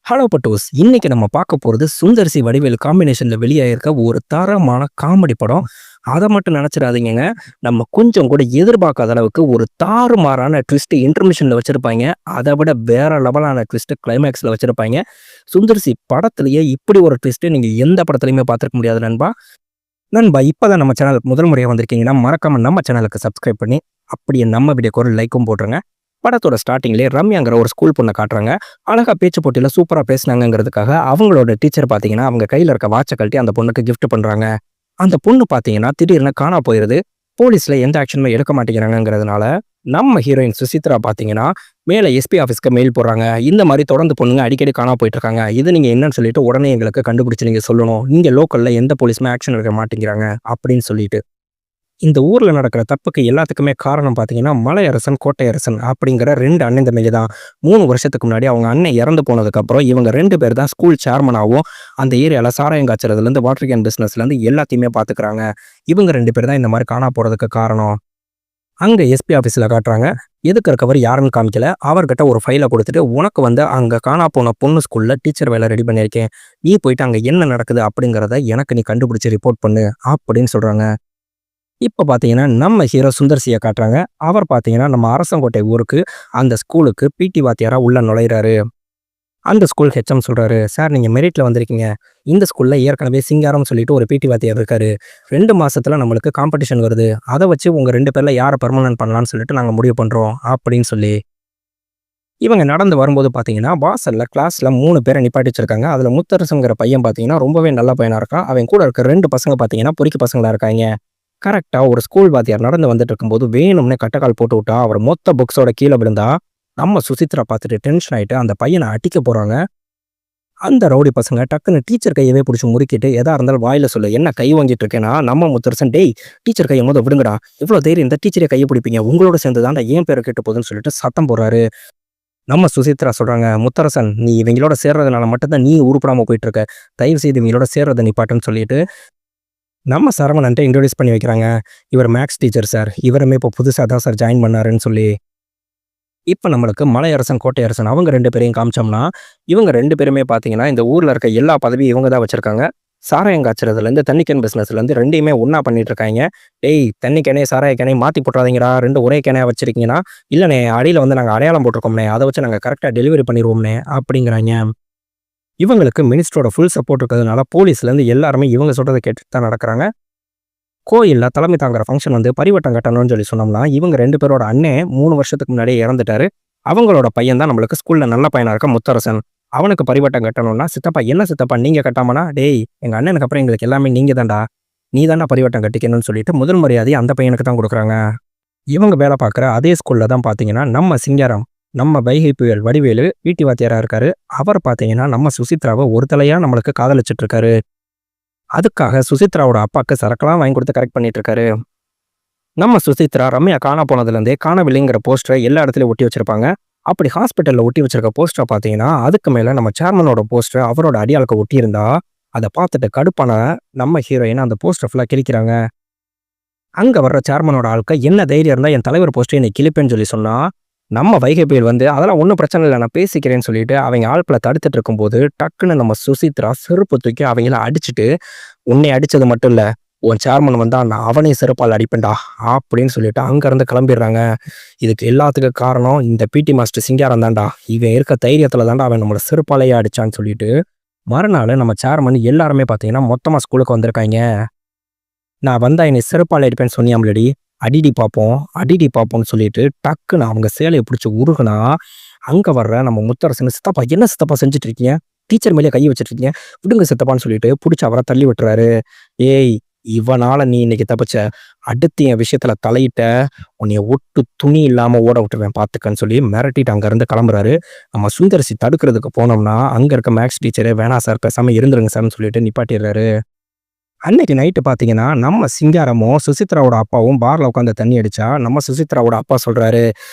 Hello பட்டோஸ்! இன்னைக்கு நம்ம பார்க்க போறது சுந்தர் சி வடிவேலு காம்பினேஷன்ல வெளியாகியிருக்க ஒரு தரமான காமெடி படம். அத மட்டும் நெனச்சிடாதீங்கங்க. நம்ம கொஞ்சம் கூட எதிர்பார்க்காத அளவுக்கு ஒரு தாறுமாறான ட்விஸ்ட் இன்டர்மிஷன்ல வச்சிருப்பாய்ங்க. அத விட வேற லெவலான ட்விஸ்ட் கிளைமாக்ஸ்ல வச்சிருப்பாய்ங்க. சுந்தர் சி படத்திலேயே இப்படி ஒரு ட்விஸ்ட் நீங்க எந்த படத்திலயுமே பார்த்திருக்க முடியாது நண்பா. நண்பா இப்பதான் நம்ம சேனலுக்கு முதல் முறையா வந்திருக்கீங்கன்னா, மறக்காம நம்ம சேனலுக்கு சப்ஸ்கிரைப் பண்ணி, அப்படியே நம்ம வீடியோக்கு ஒரு லைக்கும் போட்டுருங்க. படத்தோட ஸ்டார்ட்டிங்லயே ரம்யாங்கிற ஒரு ஸ்கூல் பொண்ண காட்டுறாங்க. அழகா பேச்சு போட்டியில சூப்பரா பேசுனாங்கங்கிறதுக்காக, அவங்களோட டீச்சர் பார்த்தீங்கன்னா, அவங்க கையில இருக்க வாட்ச கழட்டி அந்த பொண்ணுக்கு கிஃப்ட் பண்றாங்க. அந்த பொண்ணு பார்த்தீங்கன்னா, திடீர்னு காணா போயிருது. போலீஸ்ல எந்த ஆக்ஷனுமே எடுக்க மாட்டேங்கிறாங்கங்கிறதுனால, நம்ம ஹீரோயின் சுசித்ரா பார்த்தீங்கன்னா, மேல எஸ்பி ஆஃபீஸ்க்கு மெயில் போடுறாங்க. இந்த மாரி தொடர்ந்து பொண்ணுங்க அடிக்கடி காணாம போயிட்டு இருக்காங்க. இது நீங்க என்னன்னு சொல்லிட்டு உடனே எங்களுக்கு கண்டுபிடிச்சு நீங்க சொல்லணும். இங்க லோக்கல்ல எந்த போலீஸுமே ஆக்ஷன் எடுக்க மாட்டேங்கிறாங்க அப்படின்னு சொல்லிட்டு. இந்த ஊர்ல நடக்கிற தப்புக்கு எல்லாத்துக்குமே காரணம் பார்த்தீங்கன்னா, மலையரசன், கோட்டையரசன் அப்படிங்கிற 2 அண்ணன் தம்பிங்க தான். 3 வருஷத்துக்கு முன்னாடி அவங்க அண்ணன் இறந்து போனதுக்கப்புறம், இவங்க 2 பேர் தான் ஸ்கூல் சேர்மனாவும், அந்த ஏரியால சாராயம் காய்ச்சறதுலேருந்து, வாட்டர் கேன் பிசினஸ்லேருந்து எல்லாத்தையுமே பார்த்துக்கிறாங்க. இவங்க 2 பேர் தான் இந்த மாரி காணா போறதுக்கு காரணம். அங்க எஸ்பி ஆஃபீஸ்ல காட்டுறாங்க. எதுக்கு இருக்கவர் யாருன்னு காமிக்கல. அவர்கிட்ட ஒரு ஃபைல குடுத்துட்டு, "உனக்கு வந்து அங்க காணா போன பொண்ணு ஸ்கூல்ல டீச்சர் வேலை ரெடி பண்ணியிருக்கேன். நீ போயிட்டு அங்க என்ன நடக்குது அப்படிங்கிறத எனக்கு நீ கண்டுபிடிச்சு ரிப்போர்ட் பண்ணு" அப்படின்னு சொல்றாங்க. இப்ப பார்த்தீங்கன்னா, நம்ம ஹீரோ சுந்தர் சிய காட்டுறாங்க. அவர் பார்த்தீங்கன்னா, நம்ம அரசங்கோட்டை ஊருக்கு அந்த ஸ்கூலுக்கு பிடி வாத்தியாரா உள்ள நுழையிறாரு. அந்த ஸ்கூல் ஹெச்எம் சொல்றாரு, "சார் நீங்க மெரிட்ல வந்திருக்கீங்க. இந்த ஸ்கூல்ல ஏற்கனவே சிங்காரம்னு சொல்லிட்டு ஒரு பிடி வாத்தியார் இருக்காரு. 2 மாசத்துல நம்மளுக்கு காம்படிஷன் வருது. அத வச்சு உங்க 2 பேர்ல யார பெர்மனன்ட் பண்ணலாம்னு சொல்லிட்டு நாங்க முடிவு பண்றோம்" அப்படின்னு சொல்லி. இவங்க நடந்து வரும்போது பார்த்தீங்கன்னா, வாசல்ல கிளாஸ்ல 3 பேர நிப்பாட்டி வச்சிருக்காங்க. அதுல முத்தரசன்ங்கிற பையன் பார்த்தீங்கன்னா, ரொம்பவே நல்ல பையனா இருக்கான். அவன் கூட இருக்க 2 பசங்க பார்த்தீங்கன்னா, பொறுக்கி பசங்களா இருக்காய்ங்க. கரெக்ட்டா ஒரு ஸ்கூல் வாத்தியார் நடந்து வந்துட்டு இருக்கும்போது, வேணும்னே கட்டக்கால் போட்டு விட்டா, அவர் மொத்த புக்ஸோட கீழ விழுந்தா, நம்ம சுசித்ரா பார்த்துட்டு டென்ஷன் ஆயிட்டு அந்த பையன அடிக்க போறாங்க. அந்த ரவுடி பசங்க டக்குன்னு டீச்சர் கையவே புடிச்சு முறுக்கிட்டு, "எதா இருந்தாலும் வாயில சொல்லு. என்ன கை வாங்கிட்டு இருக்கேன்னா?" நம்ம முத்தரசன், "டேய் டீச்சர் கைய மொத விடுங்கடா. எவ்ளோ தைரியம் இருந்தா டீச்சரே கைய பிடிப்பீங்க. உங்களோட சேர்ந்து தான்டா என் பேரு கெட்டு போகுதுன்னு" சொல்லிட்டு சத்தம் போடுறாரு. நம்ம சுசித்ரா சொல்றாங்க, "முத்தரசன் நீ இவங்களோட சேர்றதுனால மட்டும் தான் நீ உருப்படாம போயிட்டு இருக்க. தயவு செய்து இவங்களோட சேர்றத நிப்பாட்டுன்னு" சொல்லிட்டு நம்ம சரவணன்ட்ட இன்ட்ரோடியூஸ் பண்ணி வைக்கிறாங்க. "இவர் மேத்ஸ் டீச்சர் சார். இவருமே இப்போ புதுசா தான் சார் ஜாயின் பண்ணாருன்னு" சொல்லி. இப்ப நம்மளுக்கு மலையரசன், கோட்டையரசன் அவங்க 2 பேரையும் காமிச்சோம்னா, இவங்க 2 பேருமே பார்த்தீங்கன்னா, இந்த ஊர்ல இருக்க எல்லா பதவியும் இவங்க தான் வச்சிருக்காங்க. சாராயம் காய்ச்சறதுலேருந்து, தண்ணி கேன் பிசினஸ்லேருந்து 2யுமே ஒண்ணா பண்ணிட்டு இருக்காய்ங்க. "டேய் தண்ணி கேனையும், சாராய கேனையும் மாத்தி போட்றாதீங்கடா. 2 ஒரே கேனா வச்சிருக்கீங்கன்னா" "இல்லண்ணே அடியில வந்து நாங்க அடையாளம் போட்டிருக்கோம்ண்ணே. அத வச்சு நாங்க கரெக்ட்டா டெலிவரி பண்ணிருவோம்ண்ணே" அப்படிங்கிறாய்ங்க. இவங்களுக்கு மினிஸ்டரோட ஃபுல் சப்போர்ட் இருக்கிறதுனால, போலீஸ்லேருந்து எல்லாருமே இவங்க சொல்றத கேட்டுட்டு தான் நடக்குறாங்க. கோயில்ல தலைமை தாங்குற ஃபங்ஷன் வந்து பரிவட்டம் கட்டணும்னு சொல்லி சொன்னோம்னா, இவங்க 2 பேரோட அண்ணன் 3 வருஷத்துக்கு முன்னாடியே இறந்துட்டாரு. அவங்களோட பையன் தான் நம்மளுக்கு ஸ்கூல்ல நல்ல பையனா இருக்க முத்தரசன். அவனுக்கு பரிவட்டம் கட்டணும்னா, "சித்தப்பா என்ன சித்தப்பா நீங்க கட்டாமனா?" "டேய் எங்க அண்ணனுக்கு அப்புறம் எங்களுக்கு எல்லாமே நீங்க தான்டா. நீ தான்டா பரிவட்டம் கட்டிக்கணும்னு" சொல்லிட்டு முதல் மரியாதைய அந்த பையனுக்கு தான் குடுக்குறாங்க. இவங்க வேலை பார்க்குற அதே ஸ்கூல்ல தான் பார்த்தீங்கன்னா, நம்ம சிங்காரம், நம்ம வைகை புயல் வடிவேலு பிடி வாத்தியாரா இருக்காரு. அவர் பார்த்தீங்கன்னா, நம்ம சுசித்ராவ ஒரு தலையா நம்மளுக்கு காதலிச்சுட்டு இருக்காரு. அதுக்காக சுசித்ராவோட அப்பாக்கு சரக்கெல்லாம் வாங்கி குடுத்து கரெக்ட் பண்ணிட்டு இருக்காரு. நம்ம சுசித்ரா ரம்யா காணா போனதுலேருந்தே காணவில்லைங்கிற போஸ்டர எல்லா இடத்துலயும் ஒட்டி வச்சிருப்பாங்க. அப்படி ஹாஸ்பிட்டல்ல ஒட்டி வச்சிருக்க போஸ்டர பார்த்தீங்கன்னா, அதுக்கு மேல நம்ம சேர்மனோட போஸ்டர் அவரோட அடியாளுக்கு ஒட்டியிருந்தா, அத பார்த்துட்டு கடுப்பான நம்ம ஹீரோயின் அந்த போஸ்டர் ஃபுல்லா கிழிக்கிறாங்க. அங்க வர்ற சேர்மனோட ஆட்கள், "என்ன தைரியம் இருந்தா என் தலைவர் போஸ்டர நீ கிழிப்பேன்னு" சொல்லி சொன்னா, நம்ம வைகை புயல் வந்து, "அதெல்லாம் ஒண்ணும் பிரச்சனை இல்ல. நான் பேசிக்கிறேன்னு" சொல்லிட்டு அவங்க ஆட்கள தடுத்துட்டு இருக்கும்போது, டக்குன்னு நம்ம சுசித்ரா செருப்பு தூக்கி அவங்கள அடிச்சுட்டு, "உன்னைய அடிச்சது மட்டும் இல்ல. உன் சேர்மன் வந்தா நான் அவனையும் செருப்பால அடிப்பேன்டா" அப்படின்னு சொல்லிட்டு அங்கருந்து கிளம்பிடுறாங்க. இதுக்கு எல்லாத்துக்கும் காரணம் இந்த பிடி மாஸ்டர் சிங்காரம் தான்டா. இவன் இருக்க தைரியத்துல தான்டா அவன் நம்மள செருப்பாலேயே அடிச்சான்னு சொல்லிட்டு, மறுநாள் நம்ம சேர்மன் எல்லாருமே பார்த்தீங்கன்னா, மொத்தமா ஸ்கூலுக்கு வந்திருக்காய்ங்க. "நான் வந்தா என்னைய செருப்பால அடிப்பேன்னு சொன்னியாம்லடி, அடிடி பாப்போம், அடிடி பாப்போம்ன்னு" சொல்லிட்டு டக்குன்னு அவங்க சேலைய புடிச்சு உருகுனா, அங்க வர்ற நம்ம முத்தரசன், "சித்தப்பா என்ன சித்தப்பா செஞ்சுட்டு இருக்கீங்க? டீச்சர் மேலயே கை வச்சுட்டு இருக்கீங்க. விடுங்க சித்தப்பான்னு" சொல்லிட்டு புடிச்சு அவர தள்ளி விட்டுறாரு. "ஏய் இவனால நீ இன்னைக்கு தப்பிச்ச. அடுத்து என் விஷயத்துல தலையிட்ட, உன்னைய ஒட்டு துணி இல்லாம ஓட விட்டுருவேன் பார்த்துக்கன்னு" சொல்லி மிரட்டிட்டு அங்கருந்து கிளம்புறாரு. நம்ம சுந்தரிசி தடுக்கிறதுக்கு போனோம்னா, அங்க இருக்க மேத்ஸ் டீச்சரு, "வேணாம் சார் பேசாம இருந்துருங்க சார்ன்னு" சொல்லிட்டு நிப்பாட்டிடுறாரு. அன்னைக்கு நைட்டு பார்த்தீங்கன்னா, நம்ம சிங்காரமும், சுசித்ராவோட அப்பாவும் பார்ல உட்காந்து தண்ணி அடிச்சா, நம்ம சுசித்ராவோட அப்பா சொல்றாரு,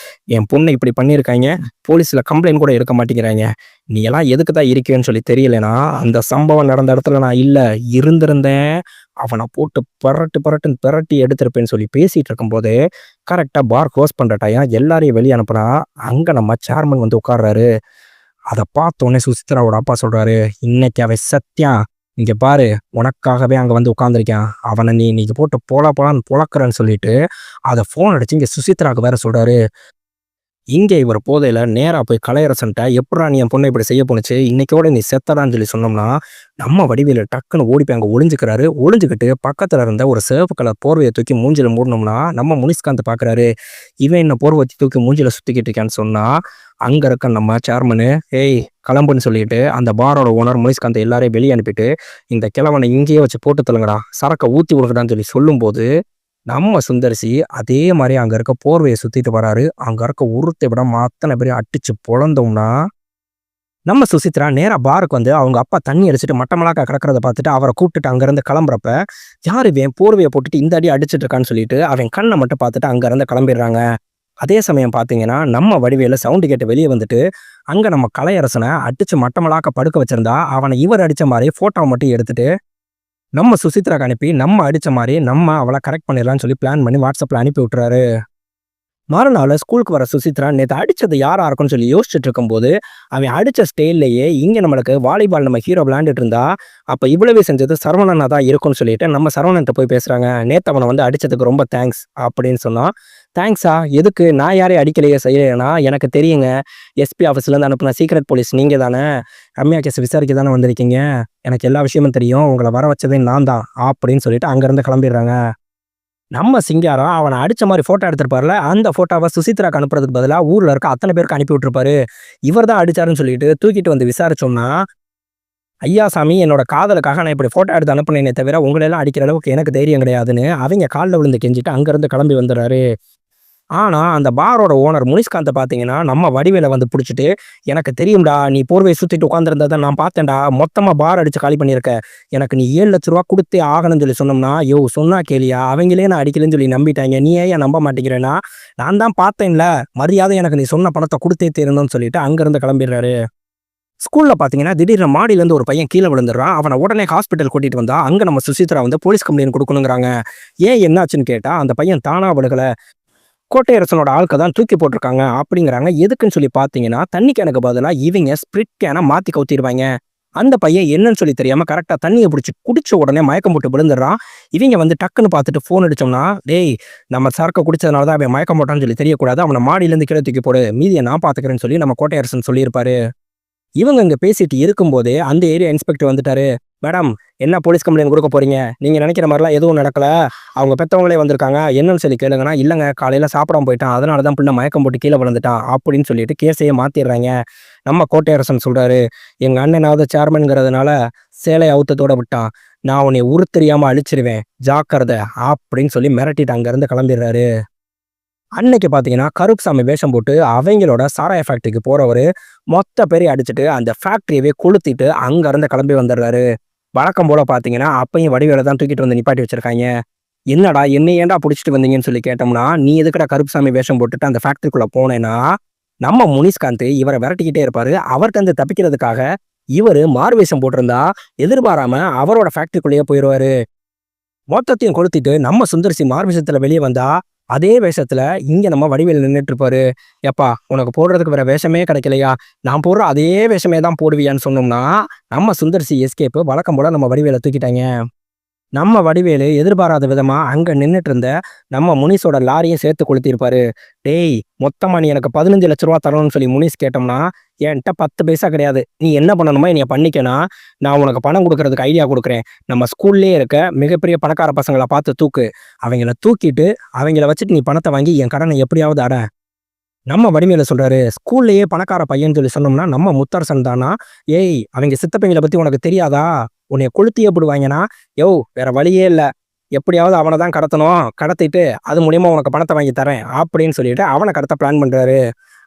"என் பொண்ண இப்படி பண்ணியிருக்காய்ங்க. போலீஸ்ல கம்ப்ளைண்ட் கூட எடுக்க மாட்டேங்கிறாய்ங்க. நீ எல்லாம் எதுக்கு தான் இருக்கேன்னு சொல்லி தெரியலனா, அந்த சம்பவம் நடந்த இடத்துல நான் இல்ல. இருந்திருந்தேன். அவன போட்டு பெரட்டு பெரட்டுன்னு பெரட்டி எடுத்திருப்பேன்னு" சொல்லி பேசிட்டு இருக்கும்போதே, கரெக்ட்டா பார் குளோஸ் பண்ற டைம் எல்லாரையும் வெளிய அனுப்புனா, அங்க நம்ம சேர்மன் வந்து உட்கார்றாரு. அதை பார்த்தோன்னே சுசித்ராவோட அப்பா சொல்றாரு, இன்னைக்கு அவன் சத்யா இங்க பாரு, உனக்காகவே அங்க வந்து உட்காந்துருக்கான், அவனை நீ இன்னைக்கு போட்டு போலான்னு பொழக்கிறன்னு சொல்லிட்டு அதை ஃபோன் அடிச்சு இங்க சுசித்ராவுக்கு வேற சொல்றாரு. இங்கே இவர் போதையில நேரா போய் கலையரசன்ட்ட, "எப்புட்றா நீ என் பொண்ணை இப்படி செய்ய போணுச்சு? இன்னைக்கோட நீ செத்தடான்னு" சொல்லி சொன்னோம்னா, நம்ம வடிவேலு டக்குன்னு ஓடி போய் அங்க ஒளிஞ்சுக்கிறாரு. ஒளிஞ்சுக்கிட்டு பக்கத்துல இருந்த ஒரு சிவப்பு கலர் போர்வையை தூக்கி மூஞ்சில மூடுனோம்னா, நம்ம முனிஸ்காந்த் பார்க்குறாரு. இவன் என்ன போர்வை தூக்கி மூஞ்சில சுத்திக்கிட்டு இருக்கான்னு சொன்னா, அங்க இருக்க நம்ம சேர்மனு, "ஏய் கிளம்புன்னு" சொல்லிட்டு அந்த பாரோட ஓனர் முனிஸ்காந்த் எல்லாரையும் வெளியே அனுப்பிட்டு, "இந்த கிழவனை இங்கேயே வச்சு போட்டு தள்ளுங்கடா, சரக்கை ஊத்தி விடுங்கடான்னு" சொல்லி சொல்லும்போது, நம்ம சுந்தரிசி அதே மாதிரி அங்க இருக்க போர்வையை சுத்திட்டு வராரு. அங்க இருக்க ஒருத்தை விட அத்தனை பேரையும் அடிச்சு பொழந்தோம்னா, நம்ம சுசித்ரா நேரா பாருக்கு வந்து அவங்க அப்பா தண்ணி அடிச்சுட்டு மட்டமலாக்கா கிடக்கிறத பார்த்துட்டு அவரை கூப்பிட்டுட்டு அங்கிருந்து கிளம்புறப்ப, யார் இவன் போர்வையை போட்டுட்டு இந்த அடி அடிச்சிட்டு இருக்கான்னு சொல்லிட்டு அவன் கண்ணை மட்டும் பார்த்துட்டு அங்க இருந்து கிளம்பிடுறாங்க. அதே சமயம் பார்த்தீங்கன்னா, நம்ம வடிவேல சவுண்டு கேட்டு வெளியே வந்துட்டு, அங்க நம்ம கலையரசனை அடிச்சு மட்டமலாக்க படுக்க வச்சிருந்தா, அவனை இவர் அடிச்ச மாதிரி போட்டோ மட்டும் எடுத்துட்டு நம்ம சுசித்ராக்கு அனுப்பி, நம்ம அடிச்ச மாரி நம்ம அவள கரெக்ட் பண்ணிடலாம்னு சொல்லி பிளான் பண்ணி WhatsAppல அனுப்பி விட்டுறாரு. மறுநாள் ஸ்கூலுக்கு வர சுசித்ரா நேத்து அடிச்சது யாரா இருக்கும்னு சொல்லி யோசிச்சுட்டு இருக்கும்போது, அவன் அடிச்ச ஸ்டைல்லயே இங்க நம்மளுக்கு வாலிபால் நம்ம ஹீரோ விளையாண்டுட்டு இருந்தா, அப்ப இவ்வளவே செஞ்சது சரவணனா தான் இருக்கும்னு சொல்லிட்டு நம்ம சரவணன்ட்ட போய் பேசுறாங்க. "நேத்து அவன வந்து அடிச்சதுக்கு ரொம்ப தேங்க்ஸ்" அப்படின்னு சொன்னா, "தேங்க்ஸா? எதுக்கு? நான் யாரையும் அடிக்கலையே செய்யலையேனா, எனக்கு தெரியுங்க. எஸ்பி ஆஃபீஸ்லேருந்து அனுப்புன சீக்ரெட் போலீஸ் நீங்க தானே. ரம்யா கேஸ் விசாரிக்க தானே வந்திருக்கீங்க. எனக்கு எல்லா விஷயமும் தெரியும். உங்கள வர வச்சதே நான் தான்" அப்படின்னு சொல்லிட்டு அங்கேருந்து கிளம்பிடுறாங்க. நம்ம சிங்காரம் அவனை அடிச்ச மாதிரி ஃபோட்டோ எடுத்திருப்பார்ல, அந்த ஃபோட்டோவை சுசித்ராக்கு அனுப்புறதுக்கு பதிலா ஊர்ல இருக்க அத்தனை பேருக்கு அனுப்பி விட்டுருப்பாரு. இவர் தான் அடிச்சாருன்னு சொல்லிட்டு தூக்கிட்டு வந்து விசாரிச்சோம்னா, "ஐயா சாமி, என்னோட காதலுக்காக நான் இப்படி ஃபோட்டோ எடுத்து அனுப்புனேனே தவிர, உங்களெல்லாம் அடிக்கிற அளவுக்கு எனக்கு தைரியம் கிடையாதுன்னு" அவங்க காலில் விழுந்து கெஞ்சிட்டு அங்கேருந்து கிளம்பி வந்துடுறாரு. ஆனா, அந்த பாரோட ஓனர் முனிஸ்காந்த பார்த்தீங்கன்னா, நம்ம வடிவேல வந்து புடிச்சுட்டு, "எனக்கு தெரியும்டா, நீ போர்வைய சுத்திட்டு உட்கார்ந்திருந்தத நான் பார்த்தேன்டா. மொத்தமா பார் அடிச்சு காலி பண்ணியிருக்க. எனக்கு நீ ரூ. 7,00,000 குடுத்தே ஆகணும்னு" சொல்லி சொன்னோம்னா, "யோவ் சொன்னா கேளியா? அவங்களே நான் அடிக்கலன்னு சொல்லி நம்பிட்டாய்ங்க. நீ ஏன்யா நம்ப மாட்டேங்கிறேன்னா?" "நான் தான் பார்த்தேன்ல, மரியாதை எனக்கு நீ சொன்ன பணத்த குடுத்தே தீரணும்னு" சொல்லிட்டு அங்கருந்து கிளம்பிடுறாரு. ஸ்கூல்ல பார்த்தீங்கன்னா, திடீர்னு மாடியிலேருந்து ஒரு பையன் கீழ விழுந்துடுறான். அவன உடனே ஹாஸ்பிட்டல் கூட்டிட்டு வந்தா, அங்க நம்ம சுசித்ரா வந்து போலீஸ் கம்ப்ளைண்ட் குடுக்கணுங்கிறாங்க. ஏன் என்னாச்சுன்னு கேட்டா, அந்த பையன் தானா விழுகல, கோட்டையரசனோட ஆள்க தான் தூக்கி போட்டிருக்காங்க அப்படிங்கிறாங்க. எதுக்குன்னு சொல்லி பார்த்தீங்கன்னா, தண்ணி கேனுக்கு பதிலா இவங்க ஸ்பிரிட் கேனை மாத்தி கவுத்திருவாங்க. அந்த பையன் என்னன்னு சொல்லி தெரியாம கரெக்டா தண்ணிய புடிச்சு குடிச்ச உடனே மயக்கம் போட்டு விழுந்துடுறான். இவங்க வந்து டக்குன்னு பார்த்துட்டு ஃபோன் அடிச்சோம்னா, "டேய், நம்ம சரக்க குடிச்சதுனால தான் அவன் மயக்கம் போட்டான்னு சொல்லி தெரியக்கூடாது. அவன மாடியிலேருந்து கீழ தூக்கி போடு. மீதிய நான் பார்த்துக்கிறேன்னு" சொல்லி நம்ம கோட்டையரசன் சொல்லியிருப்பாரு. இவங்க இங்க பேசிட்டு இருக்கும்போதே அந்த ஏரியா இன்ஸ்பெக்டர் வந்துட்டாரு. "மேடம், என்ன போலீஸ் கம்ப்ளைண்ட் குடுக்க போறீங்க? நீங்க நினைக்கிற மாரிலாம் எதுவும் நடக்கல. அவங்க பெத்தவங்களே வந்திருக்காங்க. என்னன்னு சொல்லி கேளுங்கன்னா", "இல்லங்க, காலையில சாப்பிடாம போயிட்டான். அதனால தான் புள்ள மயக்கம் போட்டு கீழ விழுந்துட்டான்" அப்படின்னு சொல்லிட்டு கேஸையே மாத்திடுறாங்க. நம்ம கோட்டையரசன் சொல்றாரு, "எங்க அண்ணனாவது சேர்மன்ங்கிறதுனால சேலைய அவுத்தத்தோட விட்டான். நான் உன்னைய உருத்தெரியாம அழிச்சிருவேன். ஜாக்கிரதை" அப்படின்னு சொல்லி மிரட்டிட்டு அங்கருந்து கிளம்பிடுறாரு. அன்னைக்கு பார்த்தீங்கன்னா, கருப்புசாமி வேஷம் போட்டு அவங்களோட சாராய ஃபேக்டரிக்கு போறவரு, மொத்த பேரையும் அடிச்சுட்டு அந்த ஃபேக்டரியவே கொளுத்திட்டு அங்கருந்து கிளம்பி வந்துடுறாரு. வழக்கம் போல பார்த்தீங்கன்னா, அப்பயும் வடிவேல தான் தூக்கிட்டு வந்து நிப்பாட்டி வச்சிருக்காய்ங்க. "என்னடா, என்னைய ஏன்டா புடிச்சிட்டு வந்தீங்கன்னு" சொல்லி கேட்டோம்னா, "நீ எதுக்குடா கருப்புசாமி வேஷம் போட்டுட்டு அந்த ஃபேக்டரிக்குள்ள போனேன்னா", நம்ம முனிஸ்காந்த் இவர விரட்டிக்கிட்டே இருப்பாரு. அவர்ட்டருந்து தப்பிக்கிறதுக்காக இவரு மாறுவேஷம் போட்டிருந்தா, எதிர்பாராம அவரோட ஃபேக்டரிக்குள்ளேயே போயிருவாரு. மொத்தத்தையும் கொளுத்திட்டு நம்ம சுந்தரிசி மாறுவேஷத்துல வெளிய வந்தா, அதே வேஷத்துல இங்க நம்ம வடிவேலு நின்னுட்டு இருப்பாரு. "எப்பா, உனக்கு போடுறதுக்கு வேற வேஷமே கிடைக்கலையா? நான் போடுற அதே வேஷமே தான் போடுவியான்னு" சொன்னோம்னா, நம்ம சுந்தரிசி எஸ்கேப் வழக்கம் போல நம்ம வடிவேல தூக்கிட்டாய்ங்க. நம்ம வடிவேலு எதிர்பாராத விதமா அங்க நின்னுட்டு இருந்த நம்ம முனிஸோட லாரியும் சேர்த்து கொளுத்திருப்பாரு. "டேய், மொத்தமா நீ எனக்கு ரூ. 15,00,000 தரணும்னு" சொல்லி முனிஸ் கேட்டோம்னா, "என்கிட்ட 10 பைசா கிடையாது. நீ என்ன பண்ணணுமோ என்னைய பண்ணிக்கன்னா, நான் உனக்கு பணம் குடுக்கறதுக்கு ஐடியா குடுக்குறேன். நம்ம ஸ்கூல்லயே இருக்க மிகப்பெரிய பணக்கார பசங்கள பார்த்து தூக்கு. அவங்கள தூக்கிட்டு, அவங்கள வச்சுட்டு நீ பணத்த வாங்கி என் கடன எப்படியாவது அட." நம்ம வடிவேலு சொல்றாரு, "ஸ்கூல்லயே பணக்கார பையன்னு சொல்லி சொன்னோம்னா நம்ம முத்தரசன் தானா? ஏய், அவங்க சித்தப்பைங்கள பத்தி உனக்கு தெரியாதா? உன்னைய கொளுத்தியே புடுவாய்ங்கனா." "யோவ், வேற வழியே இல்ல. எப்படியாவது அவன தான் கடத்தணும். கடத்திட்டு அது மூலியமா உனக்கு பணத்த வாங்கி தரேன்" அப்படின்னு சொல்லிட்டு அவன கடத்த பிளான் பண்றாரு.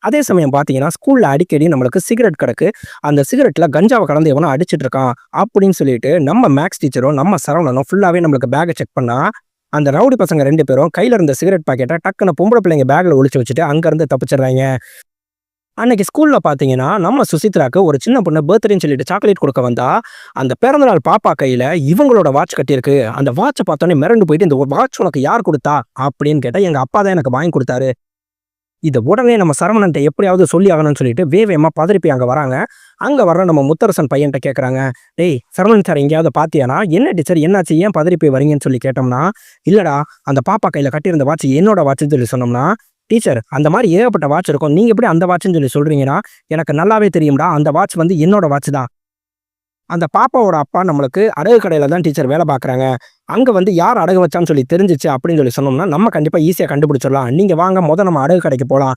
அதே சமயம் பார்த்தீங்கன்னா, ஸ்கூல்ல அடிக்கடி நம்மளுக்கு சிகரெட் கிடக்கு. அந்த சிகரெட்ல கஞ்சாவ கலந்து எவனோ அடிச்சிட்டு இருக்கான் அப்படின்னு சொல்லிட்டு நம்ம மேக்ஸ் டீச்சரும், நம்ம சரவணனும் ஃபுல்லாவே நம்மளுக்கு பேக்க செக் பண்ணா, அந்த ரவுடி பசங்க 2 பேரும் கையில இருந்த சிகரெட் பாக்கெட்ட டக்குனு பொம்பள பிள்ளைங்க பேக்ல ஒளிச்சு வச்சுட்டு அங்கருந்து தப்பிச்சிடுறாய்ங்க. அன்னைக்கு ஸ்கூல்ல பார்த்தீங்கன்னா, நம்ம சுசித்ராக்கு ஒரு சின்ன பொண்ணு பர்த்டேன்னு சொல்லிட்டு சாக்லேட் குடுக்க வந்தா, அந்த பிறந்தநாள் பாப்பா கையில இவங்களோட வாட்ச் கட்டியிருக்கு. அந்த வாட்ச பார்த்தோனே மிரண்டு போயிட்டு, "இந்த வாட்ச் உனக்கு யார் குடுத்தா?" அப்படின்னு கேட்டா, "எங்க அப்பா தான் எனக்கு வாங்கி குடுத்தாரு." இத உடனே நம்ம சரவணன்ட்ட எப்படியாவது சொல்லி ஆகணும்னு சொல்லிட்டு வேகமா பதறி போய் அங்க வராங்க. அங்க வர்ற நம்ம முத்தரசன் பையன்ட்ட கேட்கறாங்க. "டேய் சரவணன் சார் எங்கேயாவது பார்த்தியாடா? என்ன டீச்சர் என்னாச்சு? ஏன் பதறி போய் வரீங்கன்னு?" சொல்லி கேட்டோம்னா, "இல்லடா அந்த பாப்பா கையில கட்டியிருந்த வாட்ச் என்னோட வாட்ச்ன்னு" சொல்லி சொன்னோம்னா, "டீச்சர் அந்த மாரி ஏகப்பட்ட வாட்ச் இருக்கும். நீங்க எப்படி அந்த வாட்ச்ன்னு சொல்லி சொல்றீங்கன்னா, எனக்கு நல்லாவே தெரியும்டா. அந்த வாட்ச் வந்து என்னோட வாட்ச் தான். அந்த பாப்பாவோட அப்பா நம்மளுக்கு அடகு கடையில தான் டீச்சர் வேலை பார்க்குறாங்க. அங்க வந்து யார் அடகு வச்சான்னு சொல்லி தெரிஞ்சுச்சு அப்படின்னு சொல்லி சொன்னோம்னா, நம்ம கண்டிப்பா ஈஸியா கண்டுபிடிச்சிடலாம். நீங்க வாங்க மொத நம்ம அடகு கடைக்கு போலாம்."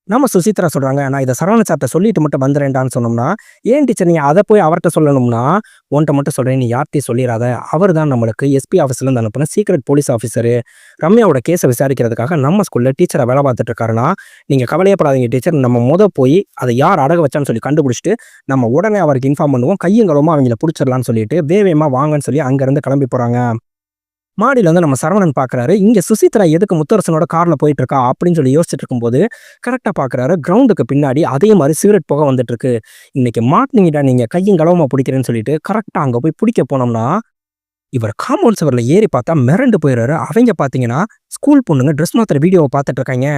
நம்ம சுசித்ரா சொல்றாங்க, "நான் இத சரவணன் சார்ட்ட சொல்லிட்டு மட்டும் வந்துர்றேன்டான்னு" சொன்னோம்னா, "ஏன் டீச்சர் நீங்க அத போய் அவர்ட்ட சொல்லணும்னா?" "உன்ட்ட மட்டும் சொல்றேன். நீ யார்ட்டயும் சொல்லிறாத. அவர் தான் நம்மளுக்கு எஸ்பி ஆஃபீஸ்லேருந்து அனுப்புன சீக்ரெட் போலீஸ் ஆஃபீசரு. ரம்யாவோட கேஸ விசாரிக்கிறதுக்காக நம்ம ஸ்கூல்ல டீச்சரா வேலை பார்த்துட்டு இருக்காருன்னா, நீங்க கவலையே படாதீங்க டீச்சர். நம்ம போய் அத யார் அடகு வச்சான்னு சொல்லி கண்டுபிடிச்சுட்டு, நம்ம உடனே அவருக்கு இன்ஃபார்ம் பண்ணுவோம். கையும் களவுமா அவங்கள புடிச்சிடலாம்ன்னு" சொல்லிட்டு வேகமா வாங்கன்னு சொல்லி அங்கருந்து கிளம்பி போறாங்க. மாடியில வந்து நம்ம சரவணன் பார்க்குறாரு. இங்க சுசித்ரா எதுக்கு முத்தரசனோட கார்ல போயிட்டு இருக்கா அப்படின்னு சொல்லி யோசிச்சுட்டு இருக்கும்போது, கரெக்ட்டா பார்க்குறாரு கிரவுண்டுக்கு பின்னாடி அதே மாரி சிகரெட் புகை வந்துட்டு இருக்கு. "இன்னைக்கு மாட்னீங்கடா நீங்க கையும் களவுமா புடிக்கிறேன்னு" சொல்லிட்டு கரெக்ட்டா அங்க போய் புடிக்க போனோம்னா, இவர் காம்பவுண்ட் சுவர்ல ஏறி பார்த்தா மிரண்டு போயிறாரு. அவைங்க பார்த்தீங்கன்னா, ஸ்கூல் பொண்ணுங்க ட்ரெஸ் மாத்துற வீடியோவ பார்த்துட்டு இருக்காய்ங்க.